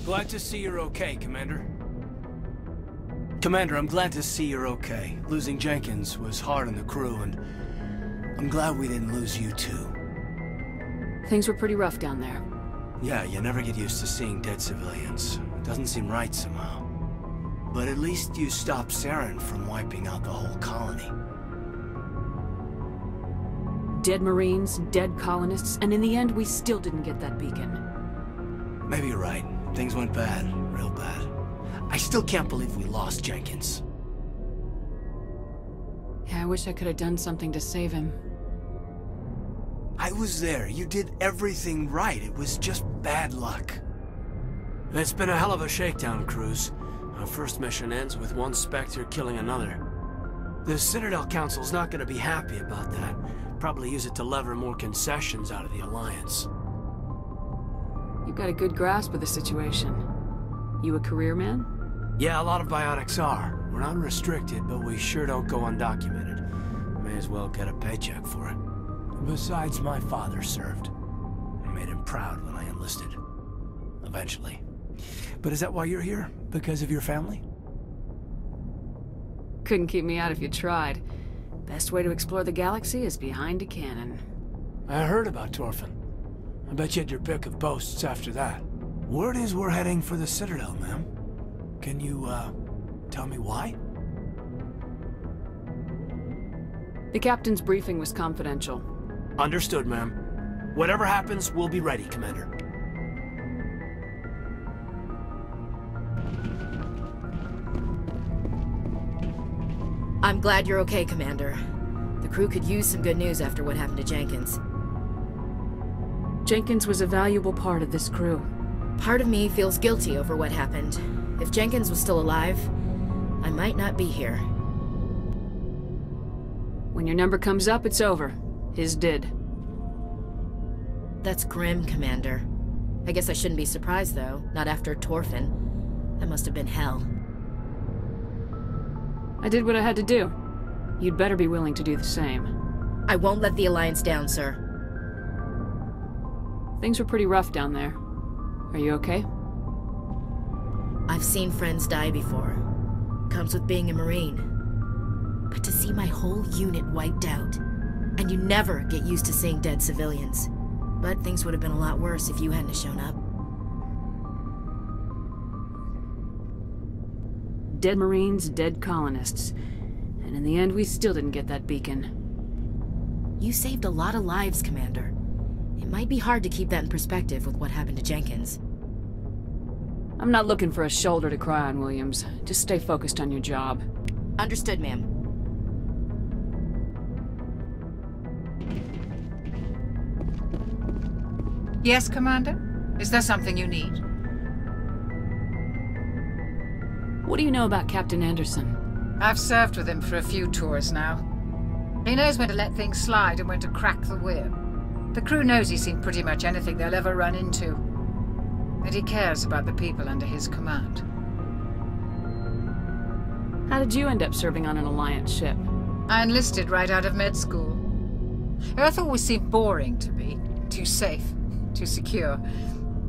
Glad to see you're okay, Commander. Commander, I'm glad to see you're okay. Losing Jenkins was hard on the crew, and I'm glad we didn't lose you too. Things were pretty rough down there. Yeah, you never get used to seeing dead civilians. It doesn't seem right somehow. But at least you stopped Saren from wiping out the whole colony. Dead Marines, dead colonists, and in the end, we still didn't get that beacon. Maybe you're right. Things went bad. Real bad. I still can't believe we lost Jenkins. Yeah, I wish I could have done something to save him. I was there. You did everything right. It was just bad luck. It's been a hell of a shakedown, Cruz. Our first mission ends with one Spectre killing another. The Citadel Council's not gonna be happy about that. Probably use it to lever more concessions out of the Alliance. You've got a good grasp of the situation. You a career man? Yeah, a lot of biotics are. We're not restricted, but we sure don't go undocumented. May as well get a paycheck for it. Besides, my father served. I made him proud when I enlisted. Eventually. But is that why you're here? Because of your family? Couldn't keep me out if you tried. Best way to explore the galaxy is behind a cannon. I heard about Torfin. I bet you had your pick of boasts after that. Word is we're heading for the Citadel, ma'am. Can you, tell me why? The captain's briefing was confidential. Understood, ma'am. Whatever happens, we'll be ready, Commander. I'm glad you're okay, Commander. The crew could use some good news after what happened to Jenkins. Jenkins was a valuable part of this crew. Part of me feels guilty over what happened. If Jenkins was still alive, I might not be here. When your number comes up, it's over. His did. That's grim, Commander. I guess I shouldn't be surprised, though. Not after Torfin. That must have been hell. I did what I had to do. You'd better be willing to do the same. I won't let the Alliance down, sir. Things were pretty rough down there. Are you okay? I've seen friends die before. Comes with being a Marine. But to see my whole unit wiped out, and you never get used to seeing dead civilians. But things would have been a lot worse if you hadn't shown up. Dead Marines, dead colonists. And in the end, we still didn't get that beacon. You saved a lot of lives, Commander. It might be hard to keep that in perspective with what happened to Jenkins. I'm not looking for a shoulder to cry on, Williams. Just stay focused on your job. Understood, ma'am. Yes, Commander? Is there something you need? What do you know about Captain Anderson? I've served with him for a few tours now. He knows when to let things slide and when to crack the whip. The crew knows he's seen pretty much anything they'll ever run into. And he cares about the people under his command. How did you end up serving on an Alliance ship? I enlisted right out of med school. Earth always seemed boring to me. Too safe, too secure.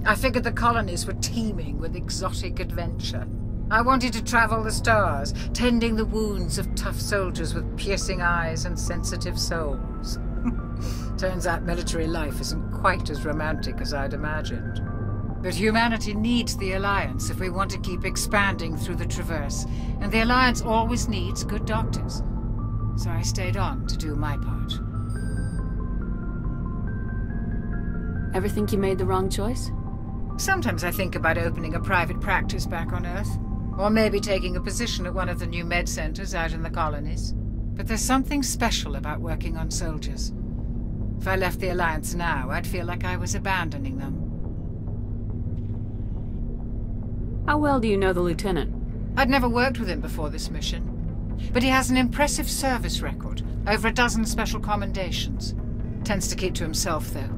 I figured the colonies were teeming with exotic adventure. I wanted to travel the stars, tending the wounds of tough soldiers with piercing eyes and sensitive souls. Turns out military life isn't quite as romantic as I'd imagined. But humanity needs the Alliance if we want to keep expanding through the Traverse, and the Alliance always needs good doctors. So I stayed on to do my part. Ever think you made the wrong choice? Sometimes I think about opening a private practice back on Earth. Or maybe taking a position at one of the new med centers out in the colonies. But there's something special about working on soldiers. If I left the Alliance now, I'd feel like I was abandoning them. How well do you know the Lieutenant? I'd never worked with him before this mission. But he has an impressive service record. Over a dozen special commendations. Tends to keep to himself, though.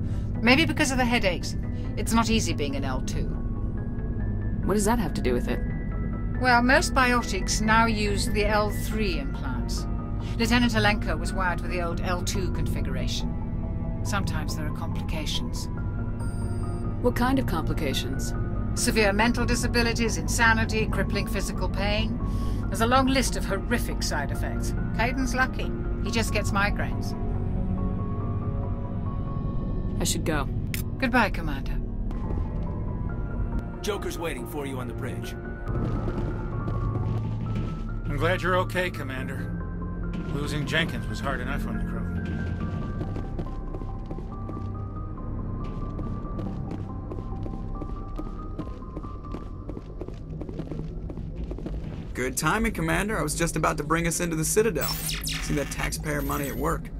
Maybe because of the headaches. It's not easy being an L2. What does that have to do with it? Well, most biotics now use the L3 implants. Lieutenant Alenko was wired with the old L2 configuration. Sometimes there are complications. What kind of complications? Severe mental disabilities, insanity, crippling physical pain. There's a long list of horrific side effects. Kaidan's lucky. He just gets migraines. I should go. Goodbye, Commander. Joker's waiting for you on the bridge. I'm glad you're okay, Commander. Losing Jenkins was hard enough on the crew. Good timing, Commander. I was just about to bring us into the Citadel. See that taxpayer money at work.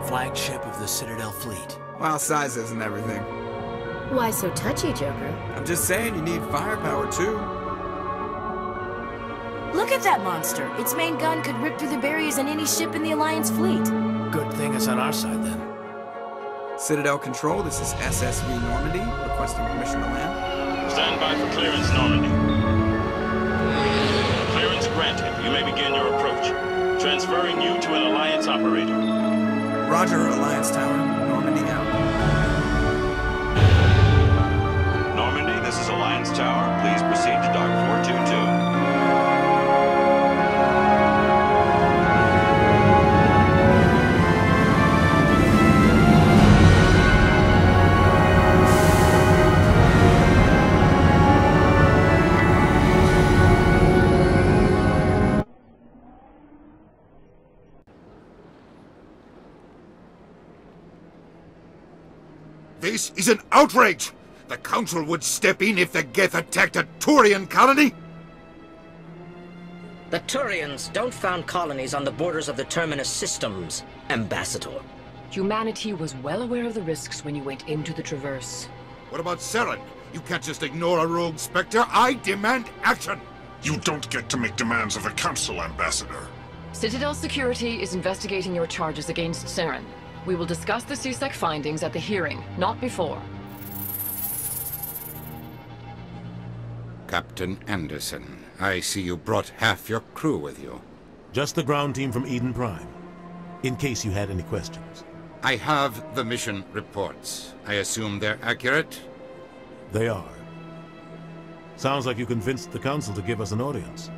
Flagship of the Citadel fleet. Well, size isn't everything. Why so touchy, Joker? I'm just saying you need firepower, too. Look at that monster! Its main gun could rip through the barriers in any ship in the Alliance fleet. Good thing it's on our side, then. Citadel Control, this is SSV Normandy, requesting permission to land. Stand by for clearance, Normandy. Clearance granted. You may begin your approach. Transferring you to an Alliance operator. Roger, Alliance Tower. Normandy out. Normandy, this is Alliance Tower. Please proceed to Dock 422. This is an outrage! The Council would step in if the Geth attacked a Turian colony! The Turians don't found colonies on the borders of the Terminus systems, Ambassador. Humanity was well aware of the risks when you went into the Traverse. What about Saren? You can't just ignore a rogue Spectre. I demand action! You don't get to make demands of the Council, Ambassador. Citadel Security is investigating your charges against Saren. We will discuss the CSEC findings at the hearing, not before. Captain Anderson, I see you brought half your crew with you. Just the ground team from Eden Prime, in case you had any questions. I have the mission reports. I assume they're accurate? They are. Sounds like you convinced the Council to give us an audience.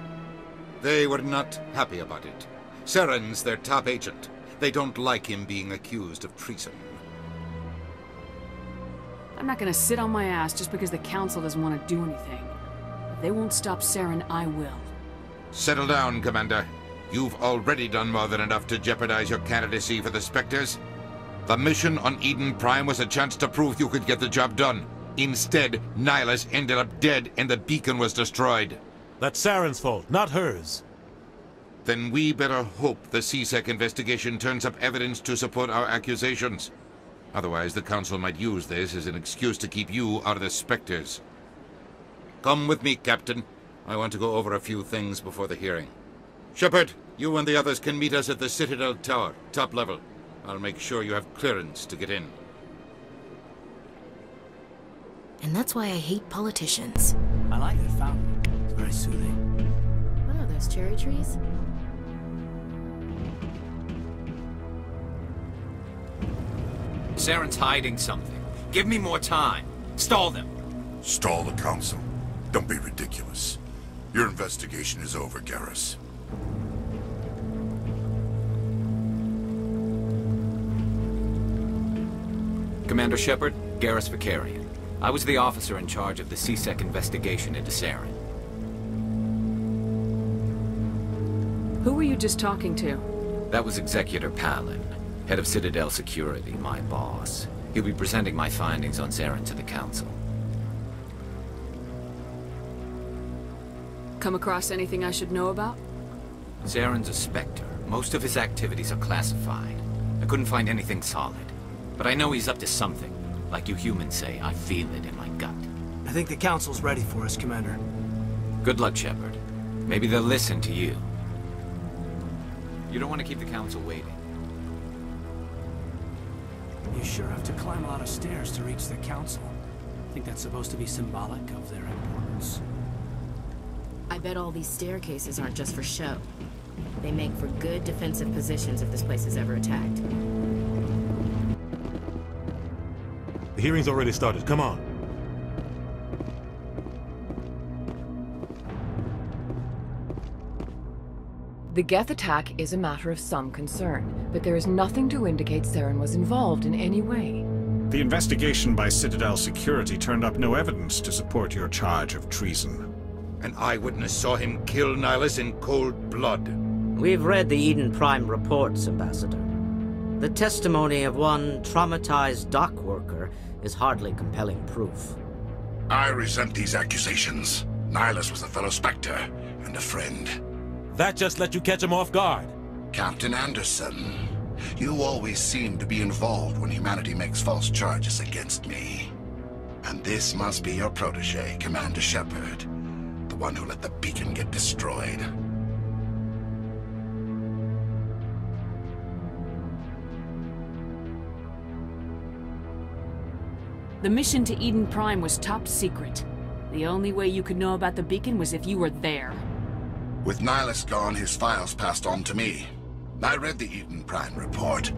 They were not happy about it. Saren's their top agent. They don't like him being accused of treason. I'm not gonna sit on my ass just because the Council doesn't want to do anything. If they won't stop Saren, I will. Settle down, Commander. You've already done more than enough to jeopardize your candidacy for the Spectres. The mission on Eden Prime was a chance to prove you could get the job done. Instead, Nihilus ended up dead and the beacon was destroyed. That's Saren's fault, not hers. Then we better hope the CSEC investigation turns up evidence to support our accusations. Otherwise, the Council might use this as an excuse to keep you out of the Spectres. Come with me, Captain. I want to go over a few things before the hearing. Shepard, you and the others can meet us at the Citadel Tower, top level. I'll make sure you have clearance to get in. And that's why I hate politicians. I like that fountain. It's very soothing. What are those, cherry trees? Saren's hiding something. Give me more time. Stall them. Stall the Council? Don't be ridiculous. Your investigation is over, Garrus. Commander Shepard, Garrus Vicarian. I was the officer in charge of the CSEC investigation into Saren. Who were you just talking to? That was Executor Palin, head of Citadel Security, my boss. He'll be presenting my findings on Saren to the Council. Come across anything I should know about? Saren's a Spectre. Most of his activities are classified. I couldn't find anything solid. But I know he's up to something. Like you humans say, I feel it in my gut. I think the Council's ready for us, Commander. Good luck, Shepard. Maybe they'll listen to you. You don't want to keep the Council waiting. You sure have to climb a lot of stairs to reach the Council. I think that's supposed to be symbolic of their importance. I bet all these staircases aren't just for show. They make for good defensive positions if this place is ever attacked. The hearing's already started. Come on. The Geth attack is a matter of some concern, but there is nothing to indicate Saren was involved in any way. The investigation by Citadel security turned up no evidence to support your charge of treason. An eyewitness saw him kill Nihilus in cold blood. We've read the Eden Prime reports, Ambassador. The testimony of one traumatized dock worker is hardly compelling proof. I resent these accusations. Nihilus was a fellow Spectre and a friend. That just let you catch him off guard. Captain Anderson, you always seem to be involved when humanity makes false charges against me. And this must be your protege, Commander Shepard, the one who let the beacon get destroyed. The mission to Eden Prime was top secret. The only way you could know about the beacon was if you were there. With Nihilus gone, his files passed on to me. I read the Eden Prime report.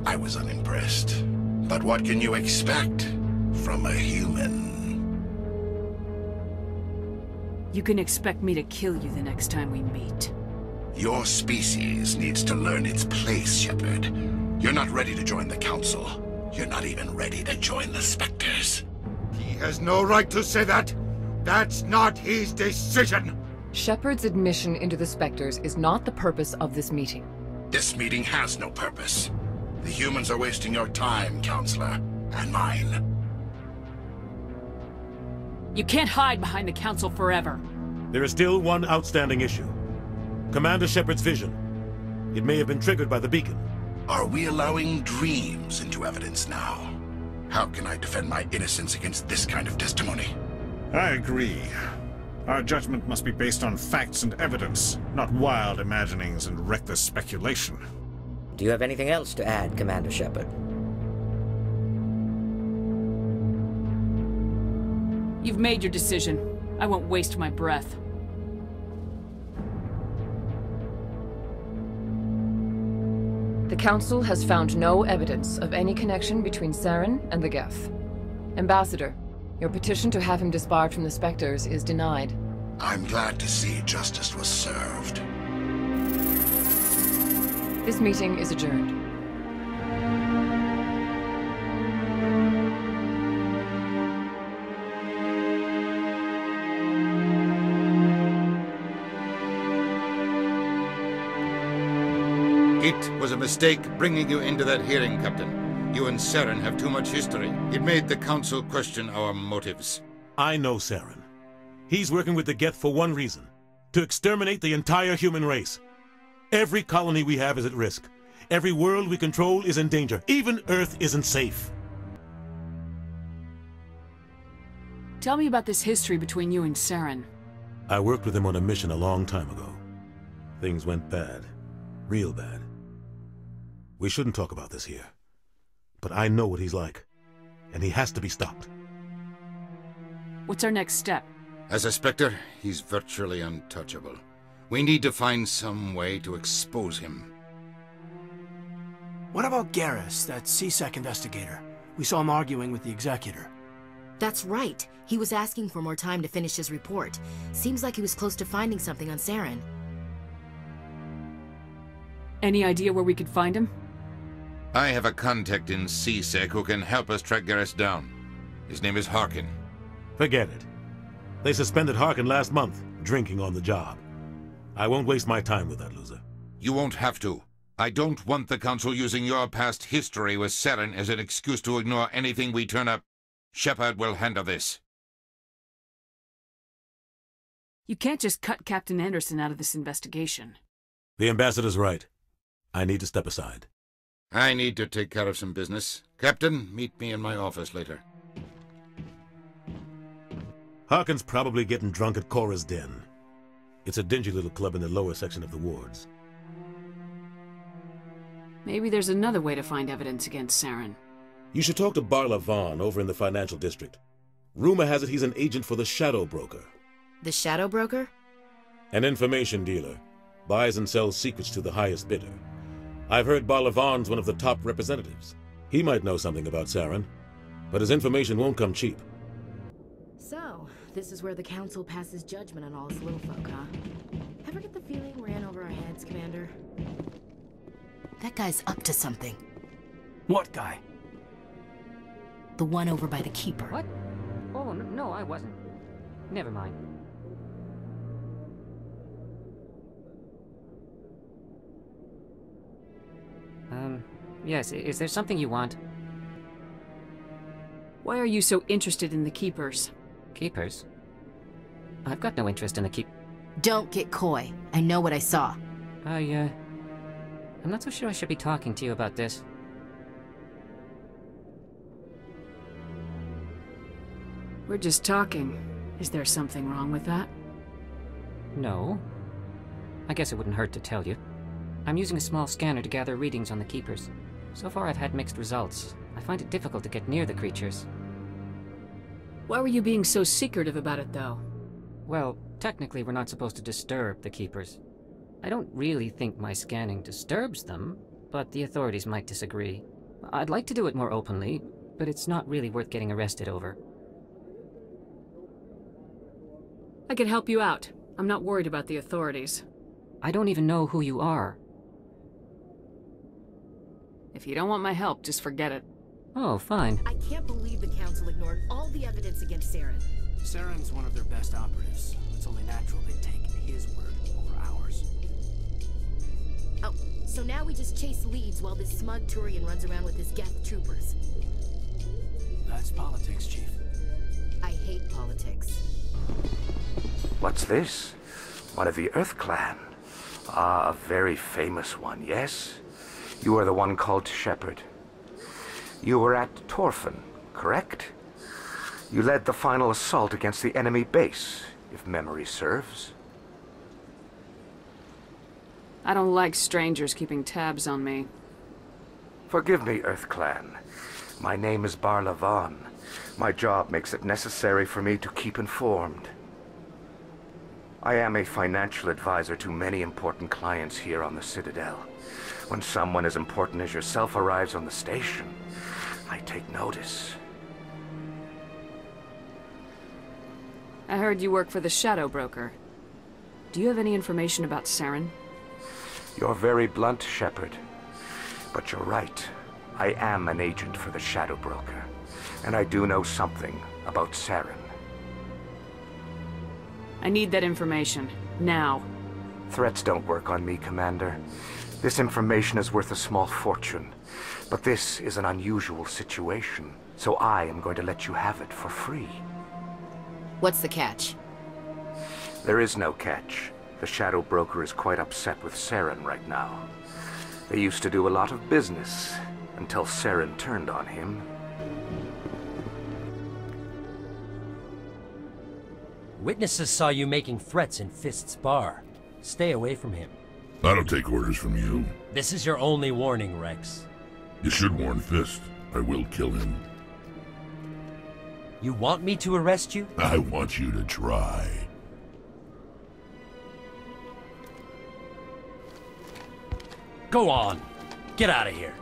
I was unimpressed. But what can you expect from a human? You can expect me to kill you the next time we meet. Your species needs to learn its place, Shepard. You're not ready to join the Council. You're not even ready to join the Spectres. He has no right to say that. That's not his decision. Shepard's admission into the Spectres is not the purpose of this meeting. This meeting has no purpose. The humans are wasting your time, Counselor, and mine. You can't hide behind the Council forever. There is still one outstanding issue. Commander Shepard's vision. It may have been triggered by the beacon. Are we allowing dreams into evidence now? How can I defend my innocence against this kind of testimony? I agree. Our judgment must be based on facts and evidence, not wild imaginings and reckless speculation. Do you have anything else to add, Commander Shepard? You've made your decision. I won't waste my breath. The Council has found no evidence of any connection between Saren and the Geth. Ambassador, your petition to have him disbarred from the Spectres is denied. I'm glad to see justice was served. This meeting is adjourned. It was a mistake bringing you into that hearing, Captain. You and Saren have too much history. It made the Council question our motives. I know Saren. He's working with the Geth for one reason. To exterminate the entire human race. Every colony we have is at risk. Every world we control is in danger. Even Earth isn't safe. Tell me about this history between you and Saren. I worked with him on a mission a long time ago. Things went bad. Real bad. We shouldn't talk about this here. But I know what he's like. And he has to be stopped. What's our next step? As a Spectre, he's virtually untouchable. We need to find some way to expose him. What about Garrus, that CSEC investigator? We saw him arguing with the Executor. That's right. He was asking for more time to finish his report. Seems like he was close to finding something on Saren. Any idea where we could find him? I have a contact in CSEC who can help us track Garrus down. His name is Harkin. Forget it. They suspended Harkin last month, drinking on the job. I won't waste my time with that loser. You won't have to. I don't want the Council using your past history with Saren as an excuse to ignore anything we turn up. Shepard will handle this. You can't just cut Captain Anderson out of this investigation. The ambassador's right. I need to step aside. I need to take care of some business. Captain, meet me in my office later. Harkin's probably getting drunk at Cora's Den. It's a dingy little club in the lower section of the wards. Maybe there's another way to find evidence against Saren. You should talk to Barla Vaughn over in the financial district. Rumor has it he's an agent for the Shadow Broker. The Shadow Broker? An information dealer. Buys and sells secrets to the highest bidder. I've heard Barla Vaughn's one of the top representatives. He might know something about Saren, but his information won't come cheap. So, this is where the Council passes judgment on all us little folk, huh? Ever get the feeling we're in over our heads, Commander? That guy's up to something. What guy? The one over by the Keeper. What? Oh, no, I wasn't. Never mind. Yes, is there something you want? Why are you so interested in the Keepers? Keepers? I've got no interest in the Don't get coy. I know what I saw. I'm not so sure I should be talking to you about this. We're just talking. Is there something wrong with that? No. I guess it wouldn't hurt to tell you. I'm using a small scanner to gather readings on the Keepers. So far I've had mixed results. I find it difficult to get near the creatures. Why were you being so secretive about it, though? Well, technically we're not supposed to disturb the Keepers. I don't really think my scanning disturbs them, but the authorities might disagree. I'd like to do it more openly, but it's not really worth getting arrested over. I could help you out. I'm not worried about the authorities. I don't even know who you are. If you don't want my help, just forget it. Oh, fine. I can't believe the Council ignored all the evidence against Saren. Saren's one of their best operatives. It's only natural they'd take his word over ours. Oh, so now we just chase leads while this smug Turian runs around with his Geth troopers. That's politics, Chief. I hate politics. What's this? One of the Earth Clan. Ah, a very famous one, yes? You are the one called Shepard. You were at Torfan, correct? You led the final assault against the enemy base, if memory serves. I don't like strangers keeping tabs on me. Forgive me, Earth Clan. My name is Barla Vaughn. My job makes it necessary for me to keep informed. I am a financial advisor to many important clients here on the Citadel. When someone as important as yourself arrives on the station, I take notice. I heard you work for the Shadow Broker. Do you have any information about Saren? You're very blunt, Shepard. But you're right. I am an agent for the Shadow Broker. And I do know something about Saren. I need that information. Now. Threats don't work on me, Commander. This information is worth a small fortune. But this is an unusual situation, so I am going to let you have it for free. What's the catch? There is no catch. The Shadow Broker is quite upset with Saren right now. They used to do a lot of business, until Saren turned on him. Witnesses saw you making threats in Fist's bar. Stay away from him. I don't take orders from you. This is your only warning, Wrex. You should warn Fist. I will kill him. You want me to arrest you? I want you to try. Go on. Get out of here.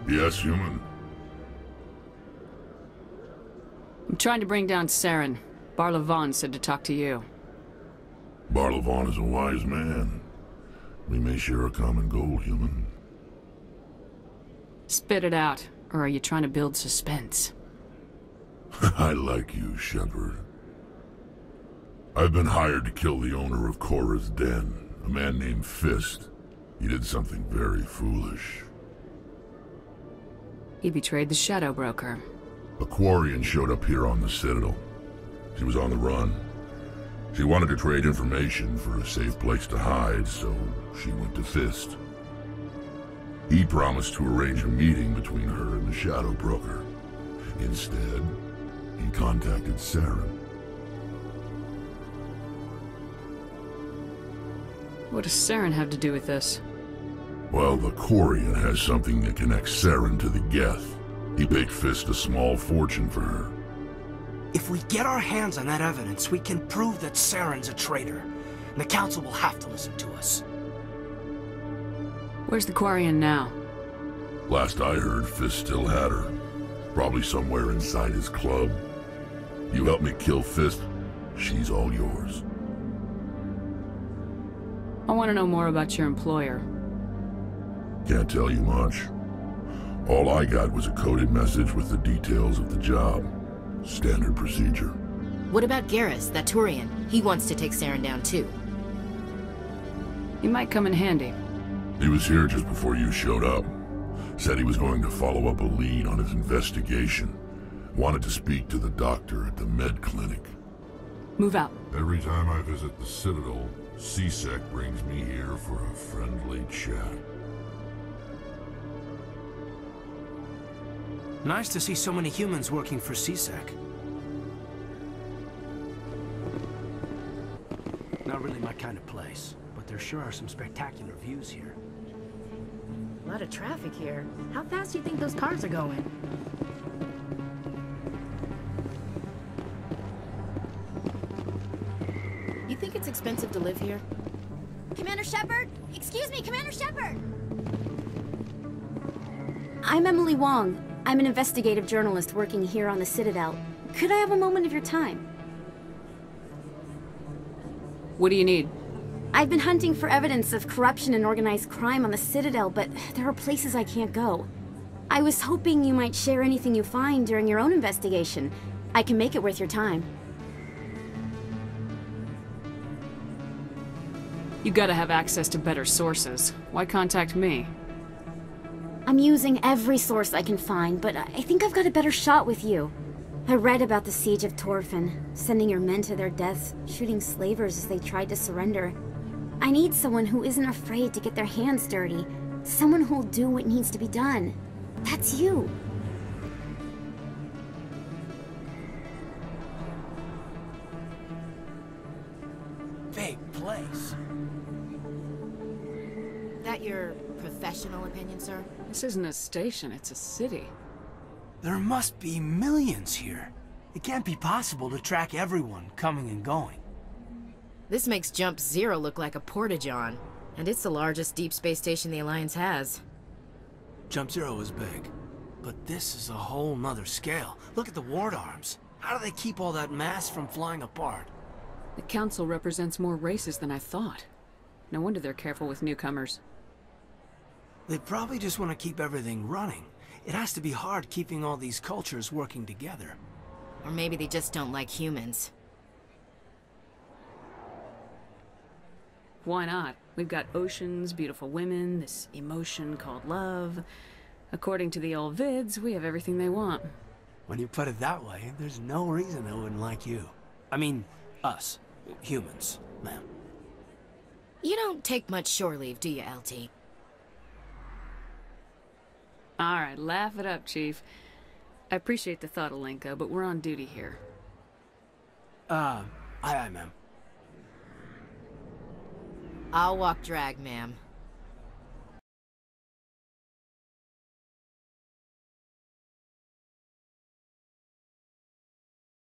Yes, human. I'm trying to bring down Saren. Barla Vaughn said to talk to you. Barla Vaughn is a wise man. We may share a common goal, human. Spit it out, or are you trying to build suspense? I like you, Shepard. I've been hired to kill the owner of Cora's Den, a man named Fist. He did something very foolish. He betrayed the Shadow Broker. A Quarian showed up here on the Citadel. She was on the run. She wanted to trade information for a safe place to hide, so she went to Fist. He promised to arrange a meeting between her and the Shadow Broker. Instead, he contacted Saren. What does Saren have to do with this? Well, the Quarian has something that connects Saren to the Geth. He paid Fist a small fortune for her. If we get our hands on that evidence, we can prove that Saren's a traitor. And the Council will have to listen to us. Where's the Quarian now? Last I heard, Fist still had her. Probably somewhere inside his club. You help me kill Fist, she's all yours. I want to know more about your employer. Can't tell you much. All I got was a coded message with the details of the job. Standard procedure. What about Garrus, that Turian? He wants to take Saren down too. He might come in handy. He was here just before you showed up. Said he was going to follow up a lead on his investigation. Wanted to speak to the doctor at the med clinic. Move out. Every time I visit the Citadel, C-Sec brings me here for a friendly chat. Nice to see so many humans working for C-Sec. Not really my kind of place, but there sure are some spectacular views here. A lot of traffic here. How fast do you think those cars are going? You think it's expensive to live here? Commander Shepard? Excuse me, Commander Shepard! I'm Emily Wong. I'm an investigative journalist working here on the Citadel. Could I have a moment of your time? What do you need? I've been hunting for evidence of corruption and organized crime on the Citadel, but there are places I can't go. I was hoping you might share anything you find during your own investigation. I can make it worth your time. You gotta have access to better sources. Why contact me? I'm using every source I can find, but I think I've got a better shot with you. I read about the siege of Torfin, sending your men to their deaths, shooting slavers as they tried to surrender. I need someone who isn't afraid to get their hands dirty. Someone who'll do what needs to be done. That's you. Big place. That your professional opinion, sir? This isn't a station, it's a city. There must be millions here. It can't be possible to track everyone coming and going. This makes Jump Zero look like a porta-john, and it's the largest deep space station the Alliance has. Jump Zero is big, but this is a whole nother scale. Look at the ward arms. How do they keep all that mass from flying apart? The Council represents more races than I thought. No wonder they're careful with newcomers. They probably just want to keep everything running. It has to be hard keeping all these cultures working together. Or maybe they just don't like humans. Why not? We've got oceans, beautiful women, this emotion called love. According to the old vids, we have everything they want. When you put it that way, there's no reason they wouldn't like you. I mean, us. Humans, ma'am. You don't take much shore leave, do you, LT? Alright, laugh it up, Chief. I appreciate the thought, Alenka, but we're on duty here. Aye, ma'am. I'll walk drag, ma'am.